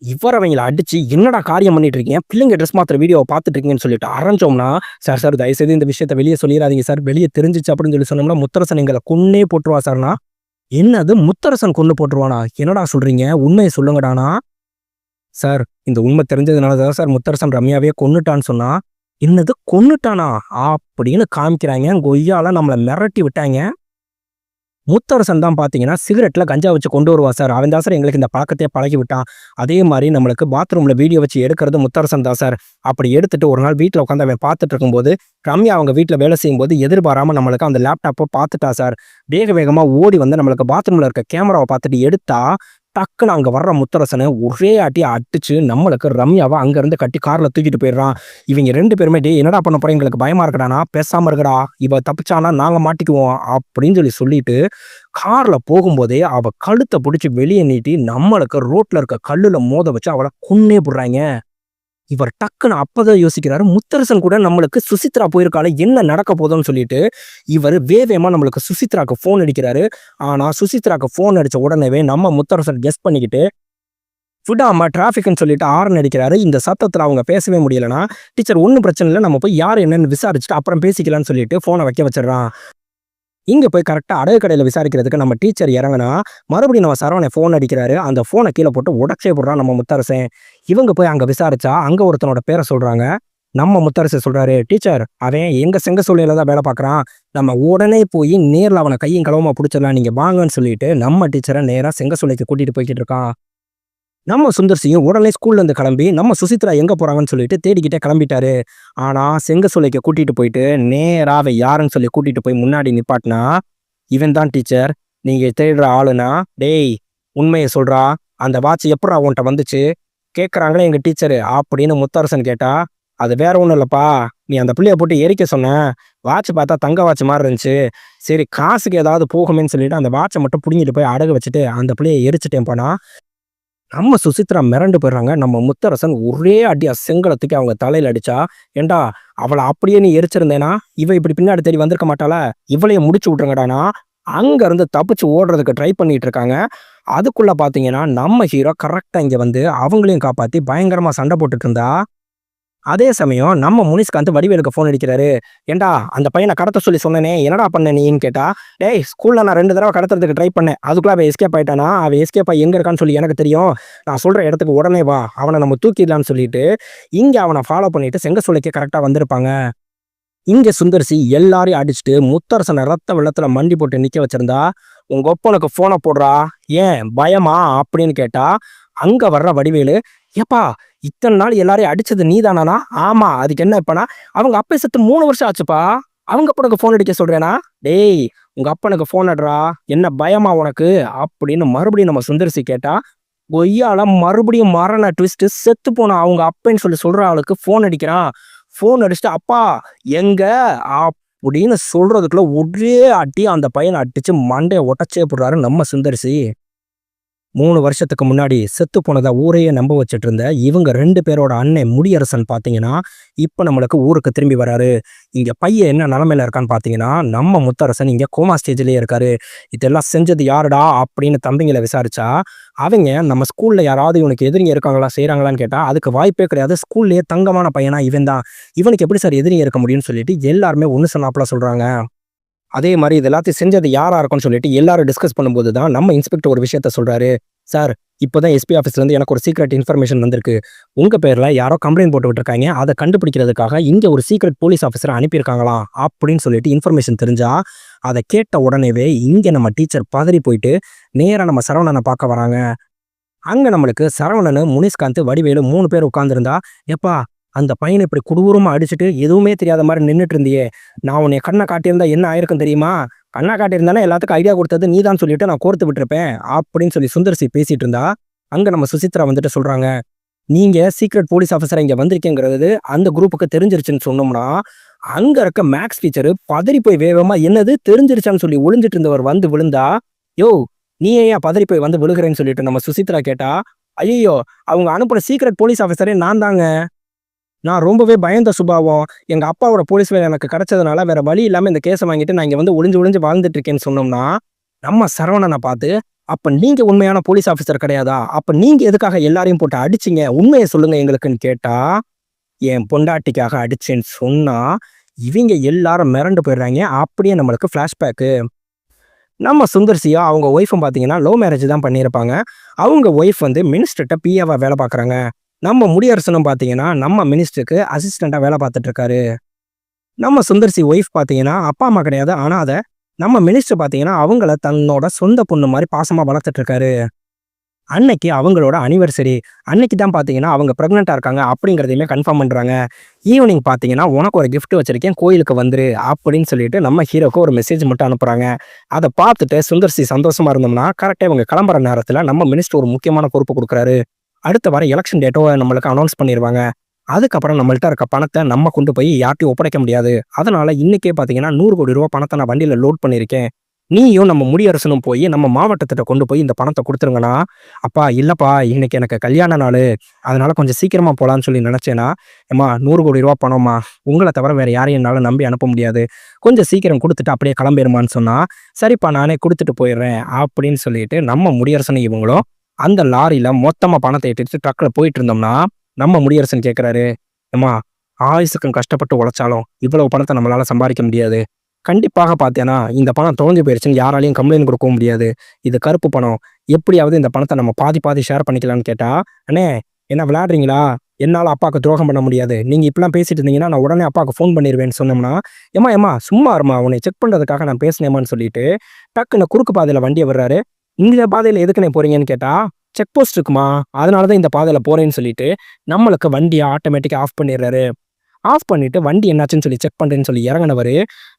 இவர் அவங்கள அடிச்சு, "என்னடா காரியம் பண்ணிட்டு இருக்கீங்க? பிள்ளைங்க ட்ரெஸ் மாத்துற வீடியோவ பார்த்துட்டு இருக்கீங்கன்னு" சொல்லிட்டு அரைஞ்சோம்னா, "சார் சார் தயவுசெய்து இந்த விஷயத்த வெளிய சொல்லிறாதீங்க சார். வெளிய தெரிஞ்சுச்சு அப்படின்னு சொல்லி சொன்னோம்னா, முத்தரசன் எங்கள கொன்னே போட்டுருவா சார்னா." "என்னது முத்தரசன் கொன்னு போட்டுருவானா? என்னடா சொல்றீங்க? உண்மைய சொல்லுங்கடான்னா." "சார் இந்த உண்மை தெரிஞ்சதுனால தான் சார் முத்தரசன் ரம்யாவையே கொன்னுட்டான்னு" சொன்னா, "என்னது கொன்னுட்டானா?" அப்படின்னு காமிக்கிறாய்ங்க. கொய்யால நம்மள மிரட்டி விட்டாய்ங்க. முத்தரசன் தான் பார்த்தீங்கன்னா, சிகரெட்ல கஞ்சா வச்சு கொண்டு வருவான் சார். அவன் தான் சார் எங்களுக்கு இந்த பழக்கத்தையே பழக்கி விட்டான். அதே மாரி நம்மளுக்கு பாத்ரூம்ல வீடியோ வச்சு எடுக்கிறது முத்தரசன் தான் சார். அப்படி எடுத்துட்டு ஒரு நாள் வீட்ல உட்காந்து அவன் பார்த்துட்டு இருக்கும்போது, ரம்யா அவங்க வீட்ல வேலை செய்யும்போது எதிர்பாராம நம்மளுக்கு அந்த லேப்டாப்ப பார்த்துட்டா சார். வேக வேகமா ஓடி வந்து நம்மளுக்கு பாத்ரூம்ல இருக்க கேமராவ பார்த்துட்டு எடுத்தா, டக்குனு அங்க வர்ற முத்தரசன ஒரே அடி அடிச்சு நம்மளுக்கு ரம்யாவ அங்கருந்து கட்டி கார்ல தூக்கிட்டு போயிடுறான். இவங்க 2 பேருமே, "டேய் என்னடா பண்ண போற? எங்களுக்கு பயமா இருக்குடான்னா." "பேசாம இருங்கடா. இவ தப்பிச்சான்னா நாங்க மாட்டிக்குவோம்." அப்படின்னு சொல்லி சொல்லிட்டு, கார்ல போகும்போதே அவ கழுத்த புடிச்சு வெளிய நீட்டி நம்மளுக்கு ரோட்ல இருக்க கல்லுல மோத வச்சு அவள கொன்னே புடுறாய்ங்க. இவர் டக்குனு அப்பதான் யோசிக்கிறாரு, முத்தரசன் கூட நம்மளுக்கு சுசித்ரா போயிருக்காளே, என்ன நடக்க போதுன்னு சொல்லிட்டு, இவரு வேகமா நம்மளுக்கு சுசித்ராக்கு ஃபோன் அடிக்கிறாரு. ஆனா, சுசித்ராக்கு ஃபோன் அடிச்ச உடனேவே நம்ம முத்தரசன் கெஸ் பண்ணிக்கிட்டு, விடாம டிராஃபிக்ன்னு சொல்லிட்டு ஹாரன் அடிக்கிறாரு. இந்த சத்தத்துல அவங்க பேசவே முடியலன்னா, "டீச்சர் ஒண்ணும் பிரச்சனை இல்ல. நம்ம போய் யார் என்னன்னு விசாரிச்சுட்டு அப்புறம் பேசிக்கலாம்ன்னு" சொல்லிட்டு ஃபோன வைக்க வச்சுடுறான். இங்க போய் கரெக்ட்டா அடகு கடையில விசாரிக்கிறதுக்கு நம்ம டீச்சர் இறங்குனா, மறுபடியும் நம்ம சரவணன் ஃபோன் அடிக்கிறாரு. அந்த ஃபோன கீழ போட்டு உடைச்சே போடுறான் நம்ம முத்தரசன். இவங்க போய் அங்க விசாரிச்சா, அங்க ஒருத்தனோட பேர சொல்றாங்க. நம்ம முத்தரசன் சொல்றாரு, "டீச்சர் அவன் எங்க செங்கசூளையில தான் வேலை பார்க்குறான். நம்ம உடனே போய் நேர்ல அவன கையும் களவுமா புடிச்சிடலாம். நீங்க வாங்கன்னு" சொல்லிட்டு நம்ம டீச்சர நேரா செங்கசூளைக்கு கூட்டிட்டு போய்க்கிட்டு இருக்கான். நம்ம சுந்தர் சியும் உடனே ஸ்கூல்ல இருந்து கிளம்பி, நம்ம சுசித்ரா எங்க போறாங்கன்னு சொல்லிட்டு தேடிக்கிட்டே கிளம்பிட்டாரு. ஆனா, செங்கசூளைக்கு கூட்டிட்டு போயிட்டு, நேரா அவ யாருன்னு சொல்லி கூட்டிட்டு போய் முன்னாடி நிப்பாட்னா, "இவன் தான் டீச்சர். நீங்க தேடுற ஆளுனா, டேய் உண்மைய சொல்றா. அந்த வாட்ச் எப்புட்றா உன்ட்ட வந்துச்சு?" கேட்கறாங்களே எங்க டீச்சரு அப்படின்னு முத்தரசன் கேட்டா, "அது வேற ஒண்ணும் இல்லப்பா. நீ அந்த புள்ளைய போட்டு எரிக்க சொன்ன. வாட்ச் பார்த்தா தங்க வாட்ச் மாரி இருந்துச்சு. சரி காசுக்கு ஏதாவது போகுமேன்னு சொல்லிட்டு அந்த வாட்ச மட்டும் புடுங்கிட்டு போய் அடகு வச்சுட்டு, அந்த புள்ளைய எரிச்சுட்டேன்ப்பான்னா." நம்ம சுசித்ரா மிரண்டு போயிடுறாங்க. நம்ம முத்தரசன் ஒரே அடியா செங்கல அவங்க தலையில அடிச்சா, "ஏன்டா அவள அப்படியே நீ எரிச்சிருந்தேன்னா, இவ இப்படி பின்னாடி தேடி வந்திருக்க மாட்டாளா? இவளையும் முடிச்சு விட்டுருங்கடான்னா." அங்க இருந்து தப்பிச்சு ஓடுறதுக்கு ட்ரை பண்ணிட்டு இருக்காங்க. அதுக்குள்ள பார்த்தீங்கன்னா, நம்ம ஹீரோ கரெக்ட்டா இங்க வந்து அவங்களையும் காப்பாத்தி பயங்கரமா சண்டை போட்டுட்டு இருந்தா, அதே சமயம் நம்ம முனிஷ்காந்த் வடிவேலுக்கு ஃபோன் அடிக்கிறாரு. "ஏன்டா அந்த பையன கடத்த சொல்லி சொன்னேனே, என்னடா பண்ண நீன்னு?" கேட்டா, "டேய் ஸ்கூல்ல நான் 2 தடவ கடத்துறதுக்கு ட்ரை பண்ணேன். அதுக்குள்ள அவன் எஸ்கேப் ஆயிட்டானா, அவன் எஸ்கேப் ஆயி எங்க இருக்கான்னு சொல்லி எனக்கு தெரியும். நான் சொல்ற இடத்துக்கு உடனே வா. அவன நம்ம தூக்கிடலாம்ன்னு" சொல்லிட்டு, இங்க அவன ஃபாலோ பண்ணிட்டு செங்கசூளைக்கு கரெக்ட்டா வந்திருப்பாங்க. இங்க சுந்தர்சி எல்லாரையும் அடிச்சுட்டு முத்தரசன ரத்த வெள்ளத்துல மண்டி போட்டு நிக்க வச்சிருந்தா, "உங்க ஒப்பனுக்கு ஃபோன போடுறா. ஏன் பயமா?" அப்படின்னு கேட்டா, அங்க வர்ற வடிவேலு, "ஏப்பா இத்தன நாள் எல்லாரையும் அடிச்சது நீதானாண்ணா?" "ஆமா. அதுக்கு என்ன இப்பனா?" "அவங்க அப்பன் செத்து 3 வருஷம் ஆச்சுப்பா. அவங்க அப்பனுக்கு ஃபோன் அடிக்க சொல்றேனா?" "டேய் உங்க அப்பனுக்கு ஃபோன் அட்றா. என்ன பயமா உனக்கு?" அப்படின்னு மறுபடியும் நம்ம சுந்தர்சி கேட்டா, கொய்யால மறுபடியும் மரண ட்விஸ்ட்டு. செத்து போன அவங்க அப்பன்னு சொல்லி சொல்ற ஆளுக்கு ஃபோன் அடிக்கிறான். ஃபோன் அடிச்சுட்டு, "அப்பா எங்க?" அப்படின்னு சொல்றதுக்குள்ள ஒரே அடி அந்த பையன அடிச்சு மண்டைய உடைச்சே போடுறாரு நம்ம சுந்தர்சி. 3 வருஷத்துக்கு முன்னாடி செத்து போனதா ஊரையே நம்ப வச்சுட்டு இருந்த இவங்க 2 பேரோட அண்ணன் முடியரசன் பார்த்தீங்கன்னா, இப்ப நம்மளுக்கு ஊருக்கு திரும்பி வராரு. இங்க பையன் என்ன நிலைமையில இருக்கான்னு பார்த்தீங்கன்னா, நம்ம முத்தரசன் இங்க கோமா ஸ்டேஜ்லயே இருக்காரு. இதெல்லாம் செஞ்சது யாருடா? அப்படின்னு தம்பிங்கள விசாரிச்சா, அவங்க நம்ம ஸ்கூல்ல யாராவது இவனுக்கு எதிரிங்க இருக்காங்களா, செய்றாங்களான்னு கேட்டா, அதுக்கு வாய்ப்பே கிடையாது. ஸ்கூல்லயே தங்கமான பையனா இவன் தான். இவனுக்கு எப்படி சார் எதிரிங்க இருக்க முடியும்னு சொல்லிட்டு எல்லாருமே ஒண்ணு சொன்னாப்புல சொல்றாங்க. அதே மாரி இது எல்லாத்தையும் செஞ்சது யாரா இருக்கும்னு சொல்லிட்டு எல்லாரும் டிஸ்கஸ் பண்ணும்போது தான் நம்ம இன்ஸ்பெக்டர் ஒரு விஷயத்த சொல்றாரு. "சார், இப்போதான் எஸ்பி ஆஃபீஸ்லேருந்து எனக்கு ஒரு சீக்ரெட் இன்ஃபர்மேஷன் வந்திருக்கு. உங்க பேர்ல யாரோ கம்ப்ளைண்ட் போட்டு விட்டுருக்காங்க. அத கண்டுபிடிக்கிறதுக்காக இங்க ஒரு சீக்ரெட் போலீஸ் ஆஃபீசர அனுப்பியிருக்காங்களாம்." அப்படின்னு சொல்லிட்டு இன்ஃபர்மேஷன் தெரிஞ்சா, அத கேட்ட உடனேவே இங்க நம்ம டீச்சர் பதறி போயிட்டு நேரா நம்ம சரவணன பார்க்க வராங்க. அங்க நம்மளுக்கு சரவணனு, முனிஷ்காந்த், வடிவேலு 3 பேர் உட்கார்ந்திருந்தா, "எப்பா அந்த பையன இப்படி கொடூரமா அடிச்சுட்டு எதுவுமே தெரியாத மாரி நின்னுட்டு இருந்தியே, நான் உன்னைய கண்ண காட்டியிருந்தா என்ன ஆயிருக்கும் தெரியுமா? கண்ண காட்டியிருந்தானே எல்லாத்துக்கும் ஐடியா குடுத்தது நீ தான் சொல்லிட்டு நான் கோர்த்து விட்டுருப்பேன்." அப்படின்னு சொல்லி சுந்தர்சி பேசிட்டு இருந்தா, அங்க நம்ம சுசித்ரா வந்துட்டு சொல்றாங்க, "நீங்க சீக்ரெட் போலீஸ் ஆஃபீஸரா இங்க வந்திருக்கீங்கிறது அந்த குரூப்புக்கு தெரிஞ்சிருச்சுன்னு சொன்னோம்னா." அங்க இருக்க மேக்ஸ் டீச்சரு பதறி போய் வேகமா, "என்னது தெரிஞ்சிருச்சான்னு?" சொல்லி ஒளிஞ்சிட்டு இருந்தவர் வந்து விழுந்தா, "யோவ்! நீ ஏன்யா பதறி போய் வந்து விழுகுறேன்னு?" சொல்லிட்டு நம்ம சுசித்ரா கேட்டா, "ஐயய்யோ! அவங்க அனுப்புன சீக்ரெட் போலீஸ் ஆஃபீஸரே நான் தாங்க. நான் ரொம்பவே பயந்த சுபாவம். எங்க அப்பாவோட போலீஸ் வேலை எனக்கு கிடைச்சதுனால வேற வழி இல்லாம இந்த கேஸ வாங்கிட்டு நான் இங்க வந்து ஒளிஞ்சு ஒளிஞ்சு வாழ்ந்துட்டு இருக்கேன்னு" சொன்னோம்னா, நம்ம சரவணன பார்த்து, "அப்ப நீங்க உண்மையான போலீஸ் ஆஃபீசர் கிடையாதா? அப்ப நீங்க எதுக்காக எல்லாரையும் போட்டு அடிச்சீங்க? உண்மைய சொல்லுங்க எங்களுக்குன்னு" கேட்டா, என் பொண்டாட்டிக்காக அடிச்சேன்னு சொன்னா, இவிங்க எல்லாரும் மிரண்டு போயிடுறாய்ங்க. அப்படியே நம்மளுக்கு ஃபிளாஷ்பேக்கு. நம்ம சுந்தர்சியா அவங்க ஒய்ஃபும் பார்த்தீங்கன்னா, லவ் மேரேஜ் தான் பண்ணியிருப்பாங்க. அவங்க ஒய்ஃப் வந்து மினிஸ்டர்ட்ட பிஏவா வேலை பார்க்குறாங்க. நம்ம முடியரசனும் பார்த்தீங்கன்னா, நம்ம மினிஸ்டருக்கு அசிஸ்டன்ட்டா வேலை பார்த்துட்டு இருக்காரு. நம்ம சுந்தர்சி ஒய்ஃப் பார்த்தீங்கன்னா, அப்பா, அம்மா கிடையாது, அனாத. நம்ம மினிஸ்டர் பார்த்தீங்கன்னா, அவங்கள தன்னோட சொந்த பொண்ணு மாரி பாசமா வளர்த்துட்டு இருக்காரு. அன்னைக்கு அவங்களோட அனிவர்சரி. அன்னைக்கு தான் பார்த்தீங்கன்னா, அவங்க பிரெக்னன்ட்டா இருக்காங்க அப்படிங்கிறதையுமே கன்ஃபார்ம் பண்றாங்க. ஈவினிங் பார்த்தீங்கன்னா, "உனக்கு ஒரு கிஃப்ட் வச்சிருக்கேன், கோயிலுக்கு வந்துரு" அப்படின்னு சொல்லிட்டு நம்ம ஹீரோக்கு ஒரு மெசேஜ் மட்டும் அனுப்புறாங்க. அத பார்த்துட்டு சுந்தர்சி சந்தோஷமா இருந்தோம்னா, கரெக்ட்டா இவங்க கிளம்புற நேரத்துல நம்ம மினிஸ்டர் ஒரு முக்கியமான பொறுப்பு குடுக்குறாரு. அடுத்த வாரம் எலக்ஷன் டேட்டோ நம்மளுக்கு அனௌன்ஸ் பண்ணிருவாங்க. அதுக்கப்புறம் நம்மள்ட்ட இருக்க பணத்த நம்ம கொண்டு போய் யார்ட்டயும் ஒப்படைக்க முடியாது. அதனால இன்னைக்கே பார்த்தீங்கன்னா, ₹100,00,00,000 பணத்த நான் வண்டியில லோட் பண்ணியிருக்கேன். நீயும் நம்ம முடியரசனும் போய் நம்ம மாவட்டத்திட்ட கொண்டு போய் இந்த பணத்த குடுத்துருங்கண்ணா. "அப்பா இல்லப்பா, இன்னைக்கு எனக்கு கல்யாண நாளு. அதனால கொஞ்சம் சீக்கிரமா போலான்னு சொல்லி நினைச்சேன்னா." "எம்மா ₹100,00,00,000 பணம்மா. உங்கள தவிர வேற யாரையும் என்னால நம்பி அனுப்ப முடியாது. கொஞ்சம் சீக்கிரம் குடுத்துட்டு அப்படியே கிளம்பிருமான்னு" சொன்னா, "சரிப்பா நானே குடுத்துட்டு போயிடுறேன்" அப்படின்னு சொல்லிட்டு நம்ம முடியரசனும் இவங்களும் அந்த லாரியில மொத்தமா பணத்த ஏத்திட்டு ட்ரக்ல போயிட்டு இருந்தோம்னா, நம்ம முடியரசன் கேட்கிறாரு, "எம்மா ஆயுசுக்கும் கஷ்டப்பட்டு உழைச்சாலும் இவ்வளவு பணத்த நம்மளால சம்பாரிக்க முடியாது. கண்டிப்பாக பார்த்தேன்னா, இந்த பணம் தொலைஞ்சு போயிருச்சுன்னு யாராலயும் கம்ப்ளைண்ட் குடுக்கவும் முடியாது. இது கருப்பு பணம். எப்படியாவது இந்த பணத்த நம்ம பாதி பாதி ஷேர் பண்ணிக்கலாம்ன்னு" கேட்டா, "அண்ணே என்ன விளையாடுறீங்களா? என்னால அப்பாக்கு துரோகம் பண்ண முடியாது. நீங்க இப்படிலாம் பேசிட்டு இருந்தீங்கன்னா, நான் உடனே அப்பாக்கு ஃபோன் பண்ணிருவேன்னு" சொன்னோம்னா, "எம்மா எம்மா சும்மா இரும்மா. உன்னைய செக் பண்றதுக்காக நான் பேசினேம்மான்னு" சொல்லிட்டு டக்குன்னு குறுக்கு பாதையில வண்டிய விடுறாரு. "இந்த பாதையில எதுக்குண்ணே போறீங்கன்னு" கேட்டா, "செக் போஸ்ட் இருக்குமா, அதனால தான் இந்த பாதையில போறேன்னு" சொல்லிட்டு நம்மளுக்கு வண்டிய ஆட்டோமேட்டிக்கா ஆஃப் பண்ணிடுறாரு. ஆஃப் பண்ணிட்டு வண்டி என்னாச்சுன்னு சொல்லி செக் பண்றேன்னு சொல்லி இறங்குனவரு,